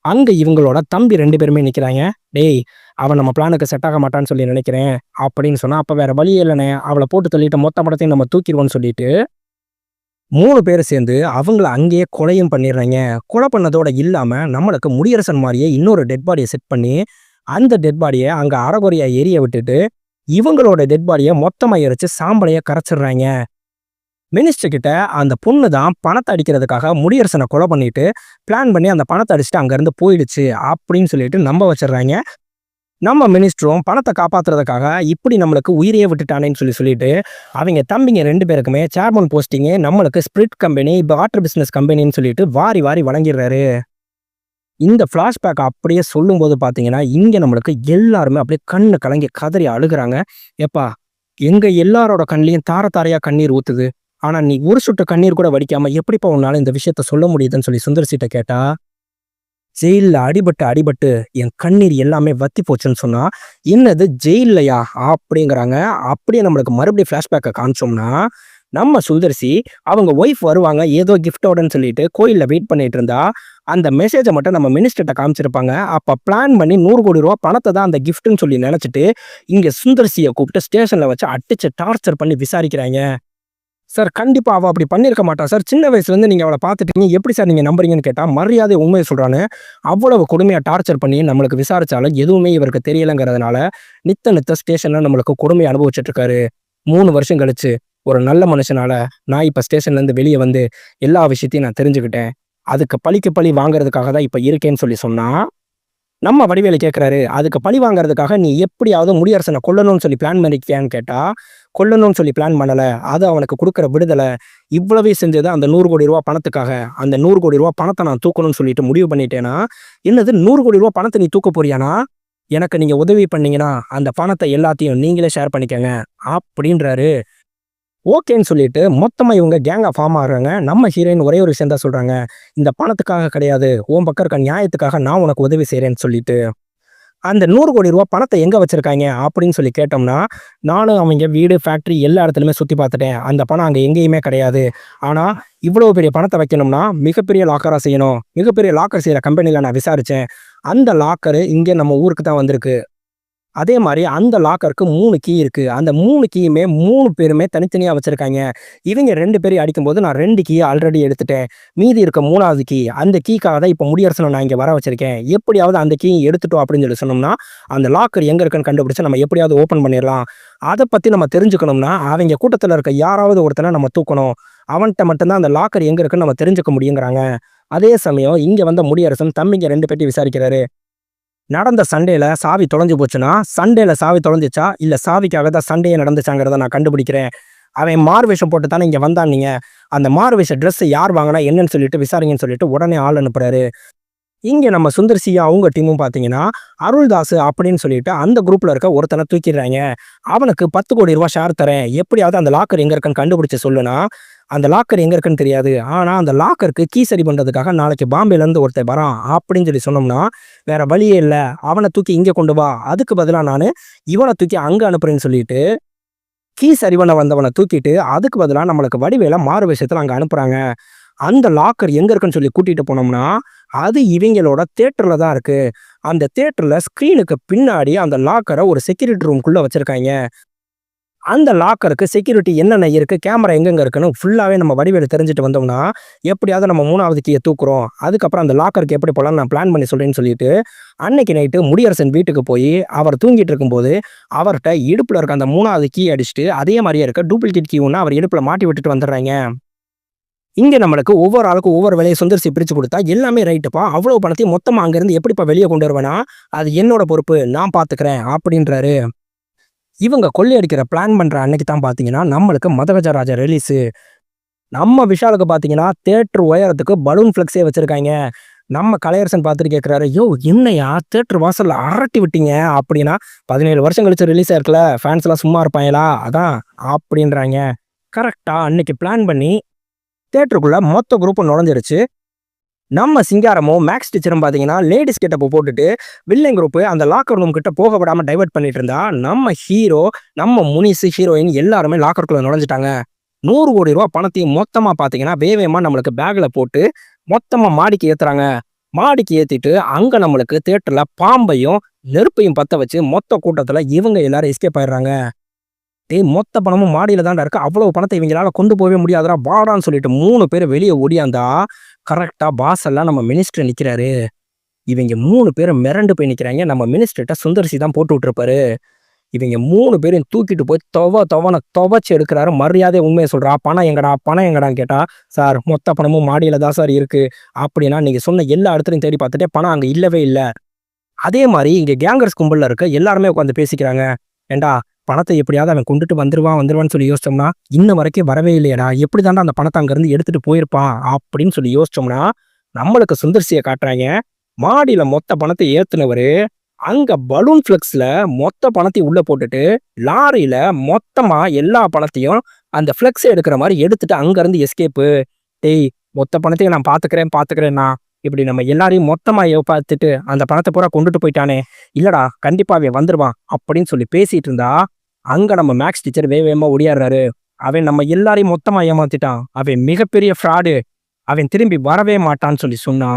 அங்க இவங்களோட தம்பி 2 பேருமே நிக்கிறாங்க. "டேய், அவன் நம்ம பிளானுக்கு செட் ஆக மாட்டான்னு சொல்லி நினைக்கிறேன்" அப்படின்னு சொன்னா, "அப்ப வேற வழியே இல்லண்ணே. அவள போட்டு தள்ளிட்டு மொத்த படத்தையும் நம்ம தூக்கிருவோம்ன்னு" சொல்லிட்டு 3 பேரு சேர்ந்து அவங்கள அங்கேயே கொலையும் பண்ணிடுறாய்ங்க. கொலை பண்ணதோட இல்லாம, நம்மளுக்கு முடியரசன் மாரியே இன்னொரு டெட் பாடிய செட் பண்ணி, அந்த டெட் பாடிய அங்க அரைகுறையா எரிய விட்டுட்டு, இவங்களோட டெட் பாடிய மொத்தமா எரிச்சு சாம்பலையா கரைச்சிடுறாய்ங்க. மினிஸ்டர் கிட்ட அந்த பொண்ணு தான் பணத்த அடிக்கிறதுக்காக முடியரசன கொலை பண்ணிட்டு, பிளான் பண்ணி அந்த பணத்த அடிச்சுட்டு அங்கருந்து போயிடுச்சு அப்படின்னு சொல்லிட்டு நம்ப வச்சுடுறாய்ங்க. நம்ம மினிஸ்டரும் பணத்த காப்பாத்துறதுக்காக இப்படி நம்மளுக்கு உயிரையே விட்டுட்டானேன்னு சொல்லிட்டு, அவைங்க தம்பிங்க 2 பேருக்குமே சேர்மன் போஸ்டிங்கு நம்மளுக்கு ஸ்பிரிட் கம்பெனி, வாட்டர் பிசினஸ் கம்பெனின்னு சொல்லிட்டு வாரி வாரி வழங்கிடுறாரு. இந்த ஃபிளாஷ்பேக் அப்படியே சொல்லும்போது பார்த்தீங்கன்னா, இங்க நம்மளுக்கு எல்லாருமே அப்படியே கண்ணு கலங்கி கதறி அழுகுறாங்க. "எப்பா, எங்க எல்லாரோட கண்லயும் தார தாரையா கண்ணீர் ஊத்துது. ஆனா நீ ஒரு சொட்டு கண்ணீர் கூட வடிக்காம எப்படிப்பா உன்னால இந்த விஷயத்த சொல்ல முடியுதுன்னு" சொல்லி சுந்தர்சிட்ட கேட்டா, "ஜெயில்ல அடிபட்டு அடிபட்டு என் கண்ணீர் எல்லாமே வத்தி போச்சுன்னு" சொன்னா, "என்னது ஜெயில்லயா?" அப்படிங்கிறாங்க. அப்படியே நம்மளுக்கு மறுபடியும் ஃபிளாஷ்பேக்க காமிச்சோம்னா, நம்ம சுந்தர்சி அவங்க ஒய்ஃப் வருவாங்க ஏதோ கிஃப்ட்டோடன்னு சொல்லிட்டு கோயில்ல வெயிட் பண்ணிட்டு இருந்தா, அந்த மெசேஜ மட்டும் நம்ம மினிஸ்டர்ட்ட காமிச்சிருப்பாங்க. அப்ப பிளான் பண்ணி ₹100,00,00,000 பணத்த தான் அந்த கிஃப்ட்ன்னு சொல்லி நெனச்சுட்டு, இங்க சுந்தர்சிய கூப்பிட்டு ஸ்டேஷன்ல வச்சு அடிச்சு டார்ச்சர் பண்ணி விசாரிக்கிறாய்ங்க. சார் கண்டிப்பா அவ அப்படி பண்ணியிருக்க மாட்டா சார். சின்ன வயசுலேருந்து நீங்க அவள பார்த்துட்டீங்க. எப்படி சார் நீங்க நம்புறீங்கன்னு கேட்டா, மரியாதை உண்மைய சொல்றான்னு, அவ்வளவு கொடுமையா டார்ச்சர் பண்ணி நம்மளுக்கு விசாரிச்சாலும் எதுவுமே இவருக்கு தெரியலங்கிறதுனால, நித்த நித்த ஸ்டேஷன்ல நம்மளுக்கு கொடுமைய அனுபவிச்சுட்டு இருக்காரு. 3 வருஷம் கழிச்சு, ஒரு நல்ல மனுஷனால நான் இப்ப ஸ்டேஷன்லேருந்து வெளிய வந்து எல்லா விஷயத்தையும் நான் தெரிஞ்சுக்கிட்டேன். அதுக்கு பழிக்கு பழி வாங்குறதுக்காக தான் இப்ப இருக்கேன்னு சொன்னா நம்ம வடிவேலு கேட்கிறாரு, "அதுக்கு பழி வாங்குறதுக்காக நீ எப்படியாவது முடியரசன கொல்லணும்னு சொல்லி பிளான் பண்ணியிருக்கியான்னு?" கேட்டா, "கொல்லணும்னு சொல்லி பிளான் பண்ணல. அது அவனுக்கு குடுக்குற விடுதலை. இவ்வளவையும் செஞ்சது அந்த ரூ. 100,00,00,000 பணத்துக்காக. அந்த ரூ. 100,00,00,000 பணத்த நான் தூக்கணும்னு சொல்லிட்டு முடிவு பண்ணிட்டேனா." "என்னது ரூ. 100,00,00,000 பணத்த நீ தூக்க போறியாண்ணா? எனக்கு நீங்க உதவி பண்ணீங்கன்னா, அந்த பணத்த எல்லாத்தையும் நீங்களே ஷேர் பண்ணிக்கங்க." அப்படின்றாரு. ஓகேன்னு சொல்லிட்டு மொத்தமா இவங்க கேங்கா ஃபார்ம் ஆகுறாங்க. நம்ம ஹீரோயின் ஒரே ஒரு விஷயம் தான் சொல்றாங்க. "இந்த பணத்துக்காக கிடையாது. உன் பக்கம் இருக்க நியாயத்துக்காக நான் உனக்கு உதவி செய்றேன்னு" சொல்லிட்டு. அந்த ரூ. 100,00,00,000 பணத்த எங்க வச்சிருக்காய்ங்க அப்படின்னு சொல்லி கேட்டோம்னா, நானும் அவைங்க வீடு, ஃபேக்டரி எல்லா இடத்துலயுமே சுத்தி பார்த்துட்டேன். அந்த பணம் அங்க எங்கேயுமே கிடையாது. ஆனா, இவ்வளவு பெரிய பணத்த வைக்கணும்னா, மிகப்பெரிய லாக்கரா செய்யணும். மிகப்பெரிய லாக்கர் செய்ற கம்பெனில நான் விசாரிச்சேன். அந்த லாக்கரு இங்க நம்ம ஊருக்கு தான் வந்திருக்கு. அதே மாரி அந்த லாக்கருக்கு 3 கீ இருக்கு. அந்த 3 கீயுமே 3 பேருமே தனித்தனியா வச்சிருக்காய்ங்க. இவங்க 2 பேரையும் அடிக்கும்போது நான் 2 கீய ஆல்ரெடி எடுத்துட்டேன். மீதி இருக்க 3வது கீ, அந்த கீக்காக தான் இப்ப முடியரசன நான் இங்க வர வச்சிருக்கேன். எப்படியாவது அந்த கீய எடுத்துட்டோம் அப்படின்னு சொல்லி சொன்னோம்னா, அந்த லாக்கர் எங்க இருக்குன்னு கண்டுபிடிச்சு நம்ம எப்படியாவது ஓப்பன் பண்ணிறலாம். அத பத்தி நம்ம தெரிஞ்சுக்கணும்னா, அவைங்க கூட்டத்துல இருக்க யாராவது ஒருத்தன நம்ம தூக்கணும். அவன்ட்ட மட்டும் தான் அந்த லாக்கர் எங்க இருக்குன்னு நம்ம தெரிஞ்சுக்க முடியுங்கிறாங்க. அதே சமயம் இங்க வந்த முடியரசன் தம்பிங்க 2 பேத்தையும் விசாரிக்கிறாரு. நடந்த சண்டையில சாவி தொலைஞ்சு போச்சுன்னா, சண்டையில சாவி தொலைஞ்சுச்சா? இல்ல சாவிக்காக தான் சண்டையே நடந்துச்சாங்கிறத நான் கண்டுபிடிக்கிறேன். அவன் மாறுவேஷம் போட்டு தானே இங்க வந்தான்னீங்க. அந்த மாறுவேஷ ட்ரெஸ் யார் வாங்குனா என்னன்னு சொல்லிட்டு விசாரிங்கன்னு சொல்லிட்டு உடனே ஆள் அனுப்புறாரு. இங்க நம்ம சுந்தர் சி அவங்க டீமும் பார்த்தீங்கன்னா, அருள்தாஸ் அப்படின்னு சொல்லிட்டு அந்த குரூப்ல இருக்க ஒருத்தன தூக்கிடுறாய்ங்க. அவனுக்கு ரூ. 10,00,00,000 ஷேர் தரேன். எப்படியாவது அந்த லாக்கர் எங்க இருக்குன்னு கண்டுபிடிச்சு சொல்லுனா, அந்த லாக்கர் எங்க இருக்குன்னு தெரியாது. ஆனா அந்த லாக்கருக்கு கீ சரி பண்றதுக்காக நாளைக்கு பாம்பேலேருந்து ஒருத்தன் வரான் அப்படின்னு சொல்லி சொன்னோம்னா, வேற வழியே இல்ல. அவன தூக்கி இங்க கொண்டு வா. அதுக்கு பதிலா நானு இவன தூக்கி அங்க அனுப்புறேன்னு சொல்லிட்டு, கீ சரி பண்ண வந்தவன தூக்கிட்டு, அதுக்கு பதிலா நம்மளுக்கு வடிவேல மாறு வேஷத்துல அங்க அனுப்புறாங்க. அந்த லாக்கர் எங்க இருக்குன்னு சொல்லி கூட்டிட்டு போனோம்னா, அது இவைங்களோட தியேட்டர்ல தான் இருக்கு. அந்த தியேட்டர்ல ஸ்க்ரீனுக்கு பின்னாடி அந்த லாக்கர ஒரு செக்யூரிட்டி ரூம்க்குள்ள வச்சிருக்காய்ங்க. அந்த லாக்கருக்கு செக்யூரிட்டி என்னென்ன இருக்கு, கேமரா எங்கெங்க இருக்குன்னு ஃபுல்லாவே நம்ம வடிவேலு தெரிஞ்சுட்டு வந்தோம்னா, எப்படியாவது நம்ம 3வது கீய தூக்குறோம். அதுக்கப்புறம் அந்த லாக்கருக்கு எப்படி போலாம்ன்னு நான் பிளான் பண்ணி சொல்றேன்னு சொல்லிட்டு, அன்னைக்கு நைட்டு முடியரசன் வீட்டுக்கு போயி, அவர் தூங்கிட்டு இருக்கும்போது, அவர்ட்ட இடுப்புல இருக்க அந்த 3வது கீ அடிச்சுட்டு, அதே மாரியே இருக்க டூப்ளிகேட் கீ ஒண்ண அவர் இடுப்புல மாட்டி விட்டுட்டு வந்துடுறாய்ங்க. இங்க நம்மளுக்கு ஒவ்வொரு ஆளுக்கும் ஒவ்வொரு வேலைய சுந்தர் சி பிரிச்சு குடுத்தா, எல்லாமே ரைட்டுப்பா. அவ்வளவு பணத்தையும் மொத்தமா அங்கருந்து எப்படிப்பா வெளிய கொண்டு வருவேன்னா, அது என்னோட பொறுப்பு. நான் பார்த்துக்கிறேன் அப்படின்றாரு. இவங்க கொள்ளையடிக்கிற பிளான் பண்ற அன்னைக்கு தான் பார்த்தீங்கன்னா, நம்மளுக்கு மதகஜராஜா ரிலீஸு. நம்ம விஷாலுக்கு பார்த்தீங்கன்னா, தியேட்டர் உயரத்துக்கு பலூன் ஃப்ளெக்ஸே வச்சிருக்காய்ங்க. நம்ம கலையரசன் பார்த்துட்டு கேட்கிறாரு, "யோவ்! என்னய்யா தியேட்டர் வாசல்ல அரட்டி விட்டீங்க?" அப்படின்னா, "17 வருஷம் கழிச்சு ரிலீஸ் ஆயிருக்குல்ல, ஃபேன்ஸ்லாம் சும்மா இருப்பாய்ங்களா? அதான்" அப்படின்றாய்ங்க. கரெக்ட்டா அன்னைக்கு பிளான் பண்ணி தியேட்டருக்குள்ள மொத்த குரூப்பும் நுழைஞ்சிருச்சு. நம்ம சிங்காரமும், மேக்ஸ் டீச்சரும் பார்த்தீங்கன்னா, லேடீஸ் கெட்டப்ப போட்டுட்டு, வில்லன் குரூப் அந்த லாக்கர் ரூம் கிட்ட போக விடாம டைவர்ட் பண்ணிட்டு இருந்தா, நம்ம ஹீரோ, நம்ம முனிஸ், ஹீரோயின் எல்லாருமே லாக்கருக்குள்ள நுழைஞ்சுட்டாங்க. ரூ. 100,00,00,000 பணத்தையும் மொத்தமா பார்த்தீங்கன்னா, வேகமா நம்மளுக்கு பேக்ல போட்டு, மொத்தமா மாடிக்கு ஏத்துறாங்க. மாடிக்கு ஏத்திட்டு, அங்க நம்மளுக்கு தியேட்டர்ல பாம்பையும், நெருப்பையும் பத்த வச்சு, மொத்த கூட்டத்துல இவங்க எல்லாரும் எஸ்கேப் ஆயிடுறாங்க. "டேய் மொத்த பணமும் மாடியில தான்டா இருக்கு. அவ்வளவு பணத்த இவங்களால கொண்டு போவே முடியாதுடா, வாடான்னு" சொல்லிட்டு 3 பேரு வெளிய ஓடியாந்தா, கரெக்ட்டா வாசல்ல நம்ம மினிஸ்டர் நிக்கிறாரு. இவங்க 3 பேரும் மிரண்டு போய் நிக்கிறாய்ங்க. நம்ம மினிஸ்டர்ட்ட சுந்தர் சி தான் போட்டு விட்டுருப்பாரு. இவங்க 3 பேரையும் தூக்கிட்டு போய் தொவன்னு துவச்சு எடுக்குறாரு. மரியாதையா உண்மைய சொல்றா, "பணம் எங்கடா? பணம் எங்கடான்னு?" கேட்டா, "சார் மொத்த பணமும் மாடியில தான் சார் இருக்கு." அப்படின்னா, "நீங்க சொன்ன எல்லா இடத்துலயும் தேடி பார்த்துட்டேன். பணம் அங்க இல்லவே இல்ல." அதே மாரி இங்க கேங்கர்ஸ் கும்பல்ல இருக்க எல்லாருமே உட்காந்து பேசிக்கிறாங்க. "ஏன்டா பணத்த எப்படியாவது அவன் கொண்டுட்டு வந்துருவான்னு சொல்லி யோசிச்சோம்னா, இன்ன வரைக்கும் வரவே இல்லையேடா. எப்படி தான்டா அந்த பணத்த அங்கருந்து எடுத்துட்டு போயிருப்பான்?" அப்படின்னு சொல்லி யோசிச்சோம்னா, நம்மளுக்கு சுந்தர் சிய காட்டுறாய்ங்க. மாடியில மொத்த பணத்த ஏத்துனவரு, அங்க பலூன் ஃப்ளெக்ஸ்ல மொத்த பணத்தையும் உள்ள போட்டுட்டு, லாரியில மொத்தமா எல்லா பணத்தையும் அந்த ஃப்ளெக்ஸ எடுக்கிற மாரி எடுத்துட்டு அங்கருந்து எஸ்கேப்பு. "டேய் மொத்த பணத்தையும் நான் பார்த்துக்கிறேன்னா, இப்படி நம்ம எல்லாரையும் மொத்தமா ஏமாத்திட்டு அந்த பணத்த பூரா கொண்டுட்டு போயிட்டானே. இல்லடா கண்டிப்பா அவன் வந்துருவான்." அப்படின்னு சொல்லி பேசிட்டு இருந்தா, அங்க நம்ம மேக்ஸ் டீச்சர் வேகமா ஓடியார்றாரு. "அவன் நம்ம எல்லாரையும் மொத்தமா ஏமாத்திட்டான். அவன் மிகப்பெரிய ஃப்ராடு. அவன் திரும்பி வரவே மாட்டான்னு" சொல்லி சொன்னா,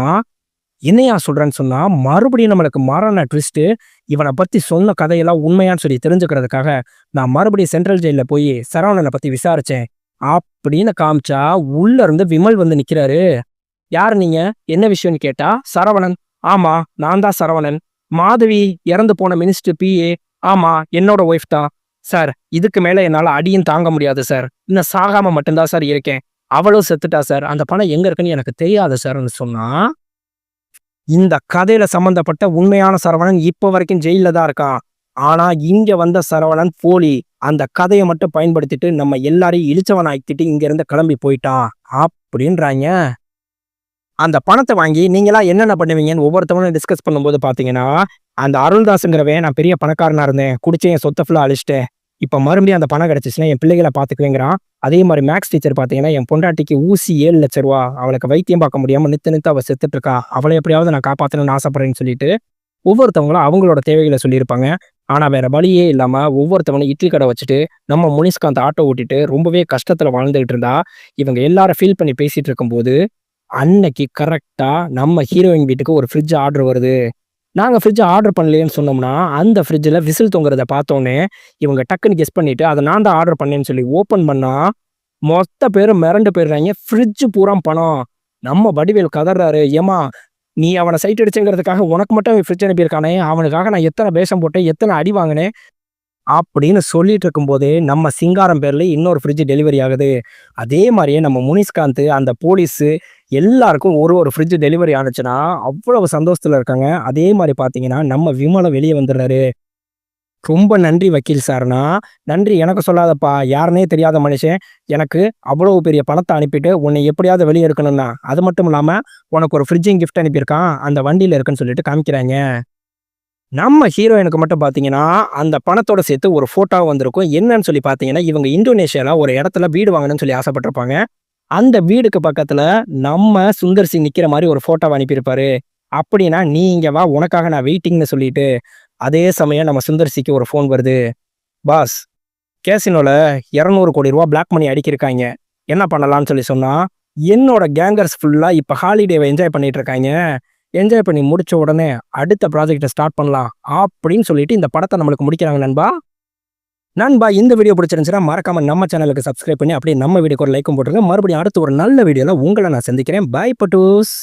என்னையா சொல்றேன்னு சொன்னா, மறுபடியும் நம்மளுக்கு மரண ட்விஸ்ட்டு. இவன பத்தி சொன்ன கதையெல்லாம் உண்மையான்னு சொல்லி தெரிஞ்சுக்கிறதுக்காக, நான் மறுபடியும் சென்ட்ரல் ஜெயில்ல போயி சரவணன பத்தி விசாரிச்சேன். அப்படின்னு காமிச்சா உள்ள இருந்து விமல் வந்து நிக்கிறாரு. யார் நீங்க? என்ன விஷயம்னு கேட்டா, சரவணன். ஆமா, நான் தான் சரவணன். மாதவி இறந்து போன மினிஸ்டர் பிஏ. ஆமா, என்னோட ஒய்ஃப் தான். சார், இதுக்கு மேல என்னால அடியும் தாங்க முடியாது சார். இன்னும் சாகாம மட்டும் தான் சார் இருக்கேன். அவளும் செத்துட்டா சார். அந்த பணம் எங்க இருக்குன்னு எனக்கு தெரியாது சார்ன்னு சொன்னா, இந்த கதையில சம்பந்தப்பட்ட உண்மையான சரவணன் இப்ப வரைக்கும் ஜெயில்ல தான் இருக்கான். ஆனா இங்க வந்த சரவணன் போலி. அந்த கதைய மட்டும் பயன்படுத்திட்டு நம்ம எல்லாரையும் இளிச்சவன் ஆக்கிட்டு இங்க இருந்து கிளம்பி போயிட்டான் அப்படின்றாய்ங்க. அந்த பணத்த வாங்கி நீங்கலாம் என்னென்ன பண்ணுவீங்கன்னு ஒவ்வொருத்தவங்களும் டிஸ்கஸ் பண்ணும்போது பார்த்தீங்கன்னா, அந்த அருள்தாஸ்ங்கிறவன் நான் பெரிய பணக்காரனா இருந்தேன். குடிச்சு என் சொத்த ஃபுல்லா அழிச்சுட்டேன். இப்ப மறுபடியும் அந்த பணம் கிடைச்சுச்சுன்னா என் பிள்ளைகள பார்த்துக்குவேங்கிறான். அதே மாரி மேக்ஸ் டீச்சர் பார்த்தீங்கன்னா, என் பொண்டாட்டிக்கு ஊசி ரூ. 7,00,000 அவளுக்கு வைத்தியம் பார்க்க முடியாம நித்து நித்து அவ செத்துட்டு இருக்கா. அவள எப்படியாவது நான் காப்பாத்தணும்னு ஆசைப்படுறேன்னு சொல்லிட்டு, ஒவ்வொருத்தவங்களும் அவங்களோட தேவைகள சொல்லியிருப்பாங்க. ஆனா வேற வழியே இல்லாம ஒவ்வொருத்தவனும் இட்லி கடை வச்சுட்டு, நம்ம முனிஸ்காந்த் ஆட்டோ ஓட்டிட்டு ரொம்பவே கஷ்டத்துல வாழ்ந்துகிட்டு இருந்தா, இவங்க எல்லாரும் ஃபீல் பண்ணி பேசிட்டு இருக்கும்போது அன்னைக்கு கரெக்ட்டா நம்ம ஹீரோயின் வீட்டுக்கு ஒரு ஃப்ரிட்ஜ் ஆர்டர் வருது. நாங்க ஃப்ரிட்ஜ் ஆர்டர் பண்ணலையேன்னு சொன்னோம்னா, அந்த ஃப்ரிட்ஜ்ல விசில் தொங்குறத பார்த்தோனே, இவங்க டக்குன்னு கெஸ் பண்ணிட்டு, அத நான் தான் ஆர்டர் பண்ணேன்னு சொல்லி ஓப்பன் பண்ணா, மொத்த பேரும் மிரண்டு போயிடுறாய்ங்க. ஃப்ரிட்ஜ் பூரா பணம். நம்ம வடிவேலு கதர்றாரு, "ஏம்மா நீ அவன சைட் அடிச்சேங்கிறதுக்காக உனக்கு மட்டும் அவன் ஃப்ரிட்ஜ் அனுப்பியிருக்கானே, அவனுக்காக நான் எத்தன வேஷம் போட்டேன், எத்தன அடி வாங்கினேன்." அப்படின்னு சொல்லிட்டு இருக்கும்போதே, நம்ம சிங்காரம் பேர்ல இன்னொரு ஃப்ரிட்ஜ் டெலிவரி ஆகுது. அதே மாரியே நம்ம முனிஸ்காந்த், அந்த போலீஸு எல்லாருக்கும் ஒரு ஒரு ஃப்ரிட்ஜ் டெலிவரி ஆனுச்சுன்னா, அவ்வளவு சந்தோஷத்துல இருக்காங்க. அதே மாரி பார்த்தீங்கன்னா, நம்ம விமலும் வெளிய வந்துடுறாரு. "ரொம்ப நன்றி வக்கீல் சார்னா." "நன்றி எனக்கு சொல்லாதப்பா. யாருன்னே தெரியாத மனுஷன் எனக்கு அவ்வளவு பெரிய பணத்த அனுப்பிட்டு, உன்னை எப்படியாவது வெளிய எடுக்கணும்னா, அது மட்டும் இல்லாம உனக்கு ஒரு ஃப்ரிட்ஜையும் கிஃப்ட் அனுப்பியிருக்கான். அந்த வண்டியில இருக்குன்னு" சொல்லிட்டு காமிக்கிறாய்ங்க. நம்ம ஹீரோயினுக்கு மட்டும் பார்த்தீங்கன்னா, அந்த பணத்தோட சேர்த்து ஒரு ஃபோட்டோவும் வந்திருக்கும். என்னன்னு சொல்லி பார்த்தீங்கன்னா, இவங்க இந்தோனேஷியால ஒரு இடத்துல வீடு வாங்கணும்னு சொல்லி ஆசைப்பட்டுருப்பாங்க. அந்த வீடுக்கு பக்கத்துல நம்ம சுந்தர் சி நிக்கிற மாரி ஒரு ஃபோட்டோவ அனுப்பியிருப்பாரு. அப்படின்னா, "நீ இங்க வா, உனக்காக நான் வெயிட்டிங்ன்னு" சொல்லிட்டு, அதே சமயம் நம்ம சுந்தர் சிக்கு ஒரு ஃபோன் வருது. "பாஸ், கேசினோல ரூ. 200,00,00,000 பிளாக் மணி அடுக்கியிருக்காய்ங்க. என்ன பண்ணலாம்ன்னு" சொல்லி சொன்னா, "என்னோட கேங்கர்ஸ் ஃபுல்லா இப்ப ஹாலிடேவ என்ஜாய் பண்ணிட்டு இருக்காய்ங்க. என்ஜாய் பண்ணி முடிச்ச உடனே அடுத்த ப்ராஜெக்ட்ட ஸ்டார்ட் பண்ணலாம்." அப்படின்னு சொல்லிட்டு இந்த படத்த நம்மளுக்கு முடிக்கிறாங்க நண்பா. நண்பா, இந்த வீடியோ பிடிச்சிருந்துச்சுன்னா மறக்காம நம்ம சேனலுக்கு சப்ஸ்கிரைப் பண்ணி அப்படியே நம்ம வீடியோக்கு ஒரு லைக்கும் போட்டுருங்க. மறுபடியும் அடுத்து ஒரு நல்ல வீடியோல உங்கள நான் சந்திக்கிறேன். பை பட்டூஸ்.